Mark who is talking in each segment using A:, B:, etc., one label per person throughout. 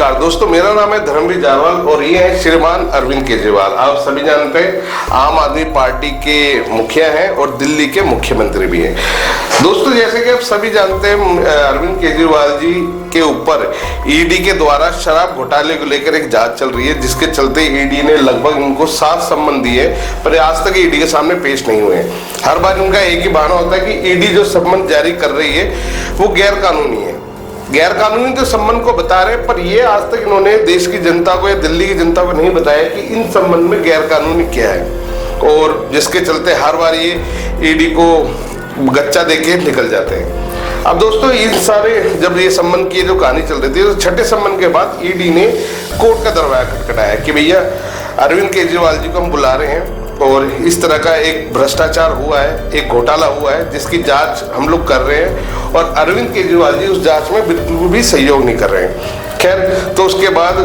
A: नमस्कार दोस्तों, मेरा नाम है धर्मवीर जारवाल और ये है श्रीमान अरविंद केजरीवाल। आप सभी जानते हैं आम आदमी पार्टी के मुखिया हैं और दिल्ली के मुख्यमंत्री भी हैं। दोस्तों, जैसे कि आप सभी जानते हैं अरविंद केजरीवाल जी के ऊपर ईडी के द्वारा शराब घोटाले को लेकर एक जांच चल रही है, जिसके चलते ईडी ने लगभग इनको 7 सम्मन दिए, पर आज तक ईडी के सामने पेश नहीं हुए। हर बार इनका एक ही बहाना होता है कि ईडी जो सम्मन जारी कर रही है वो गैर कानूनी है। गैर कानूनी तो सम्मन को बता रहे, पर ये आज तक इन्होंने देश की जनता को या दिल्ली की जनता को नहीं बताया कि इन सम्मन में गैर कानूनी क्या है, और जिसके चलते हर बार ये ईडी को गच्चा देके निकल जाते हैं। अब दोस्तों, इन सारे जब ये सम्मन की जो कहानी चल रही थी, तो छठे सम्मन के बाद ईडी ने कोर्ट का दरवाजा खटखटाया कि भैया अरविंद केजरीवाल जी को हम बुला रहे हैं और इस तरह का एक भ्रष्टाचार हुआ है, एक घोटाला हुआ है, जिसकी जांच हम लोग कर रहे हैं और अरविंद केजरीवाल जी उस जांच में बिल्कुल भी सहयोग नहीं कर रहे हैं। खैर, तो उसके बाद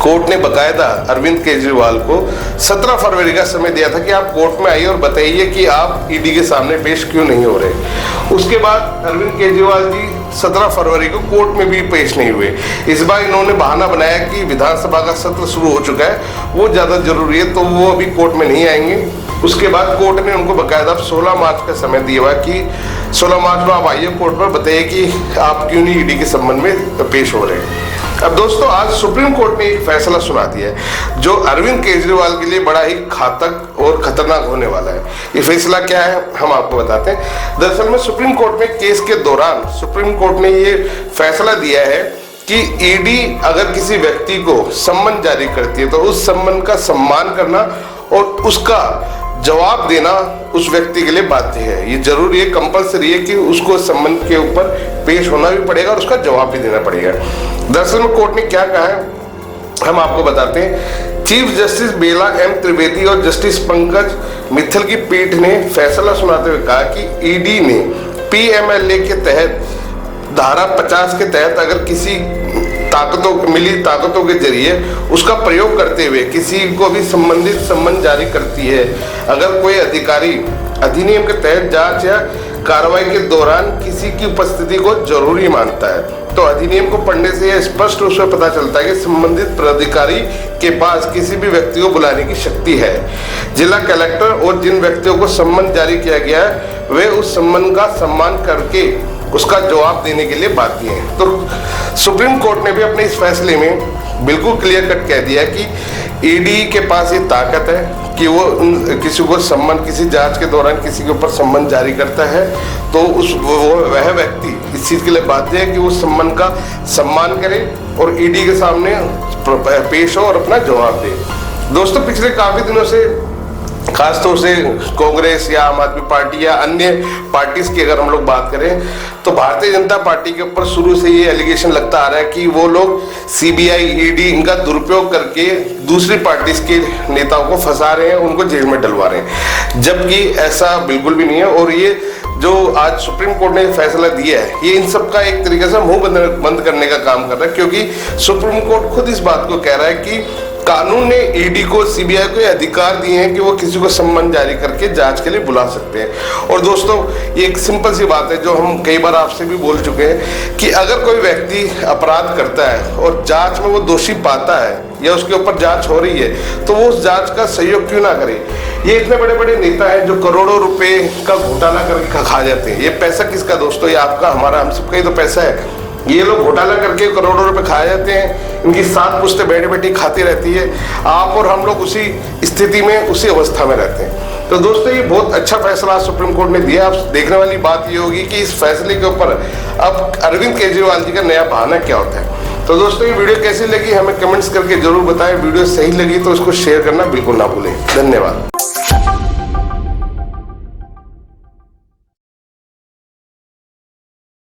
A: कोर्ट ने बकायदा अरविंद केजरीवाल को 17 फरवरी का समय दिया था कि आप कोर्ट में आइए और बताइए कि आप ईडी के सामने पेश क्यों नहीं हो रहे। उसके बाद अरविंद केजरीवाल जी 17 फरवरी को कोर्ट में भी पेश नहीं हुए। इस बार इन्होंने बहाना बनाया कि विधानसभा का सत्र शुरू हो चुका है, वो ज़्यादा जरूरी है, तो वो अभी कोर्ट में नहीं आएंगे। उसके बाद कोर्ट ने उनको बकायदा 16 मार्च का समय दिया हुआ कि 16 मार्च को आप आइए कोर्ट पर, बताइए कि आप क्यों नहीं ईडी के संबंध में पेश हो रहे हैं। अब दोस्तों, आज सुप्रीम कोर्ट ने एक फैसला सुना दिया है जो अरविंद केजरीवाल के लिए बड़ा ही घातक और खतरनाक होने वाला है। ये फैसला क्या है हम आपको बताते हैं। दरअसल में सुप्रीम कोर्ट में केस के दौरान सुप्रीम कोर्ट ने ये फैसला दिया है कि ईडी अगर किसी व्यक्ति को सम्मन जारी करती है तो उस सम्मन का सम्मान करना और उसका जवाब देना उस व्यक्ति के लिए बाध्य है। ये जरूरी है, कंपलसरी है कि उसको सम्मन के ऊपर पेश होना भी पड़ेगा और उसका जवाब भी देना पड़ेगा। दरअसल में कोर्ट ने क्या कहा है हम आपको बताते हैं। चीफ जस्टिस बेला एम त्रिवेदी और जस्टिस पंकज मित्तल की पीठ ने फैसला सुनाते हुए कहा कि ईडी ने पीएमएलए के तहत धारा 50 के तहत अगर किसी मिली ताकतों के जरिए उसका प्रयोग करते हुए किसी को भी संबंधित सम्मन जारी करती है, अगर कोई अधिकारी अधिनियम के तहत जांच या कार्रवाई के दौरान किसी की उपस्थिति को जरूरी मानता है, तो अधिनियम को पढ़ने से यह स्पष्ट रूप से पता चलता है कि संबंधित प्राधिकारी के पास किसी भी व्यक्ति को बुलाने की शक्ति है। जिला कलेक्टर और जिन व्यक्तियों को सम्मन जारी किया गया है वे उस सम्मन का सम्मान करके उसका जवाब देने के लिए बाध्य हैं। तो सुप्रीम कोर्ट ने भी अपने इस फैसले में बिल्कुल क्लियर कट कह दिया कि ईडी के पास ये ताकत है कि वो किसी को सम्मन, किसी जांच के दौरान किसी के ऊपर सम्मन जारी करता है तो वह व्यक्ति इस चीज़ के लिए बाध्य है कि वो सम्मन का सम्मान करे और ईडी के सामने पेश हो और अपना जवाब दे। दोस्तों, पिछले काफ़ी दिनों से खासतौर से कांग्रेस या आम आदमी पार्टी या अन्य पार्टीज की अगर हम लोग बात करें तो भारतीय जनता पार्टी के ऊपर शुरू से ये एलिगेशन लगता आ रहा है कि वो लोग सीबीआई, ईडी इनका दुरुपयोग करके दूसरी पार्टीज के नेताओं को फंसा रहे हैं, उनको जेल में डलवा रहे हैं, जबकि ऐसा बिल्कुल भी नहीं है। और ये जो आज सुप्रीम कोर्ट ने फैसला दिया है ये इन सब का एक तरीके से मुंह बंद करने का काम कर रहा है, क्योंकि सुप्रीम कोर्ट खुद इस बात को कह रहा है कि कानून ने ईडी को, सीबीआई को अधिकार दिए हैं कि वो किसी को सम्मन जारी करके जांच के लिए बुला सकते हैं। और दोस्तों, ये एक सिंपल सी बात है जो हम कई बार आपसे भी बोल चुके हैं कि अगर कोई व्यक्ति अपराध करता है और जांच में वो दोषी पाता है या उसके ऊपर जांच हो रही है तो वो उस जांच का सहयोग क्यों ना करे। ये इतने बड़े बड़े नेता हैं जो करोड़ों रुपए का घोटाला करके खा जाते हैं। ये पैसा किसका दोस्तों? ये आपका, हमारा, हम सबका ही तो पैसा है। ये लोग घोटाला करके करोड़ों रुपए खा जाते हैं, इनकी 7 पुश्तें बैठी बैठी खाती रहती है। आप और हम लोग उसी स्थिति में, उसी अवस्था में रहते हैं। तो दोस्तों, ये बहुत अच्छा फैसला सुप्रीम कोर्ट ने दिया। अब देखने वाली बात ये होगी कि इस फैसले के ऊपर अब अरविंद केजरीवाल जी का नया बहाना क्या होता है। तो दोस्तों, ये वीडियो कैसी लगी हमें कमेंट्स करके जरूर बताएं। वीडियो सही लगी तो उसको शेयर करना बिल्कुल ना भूलें। धन्यवाद।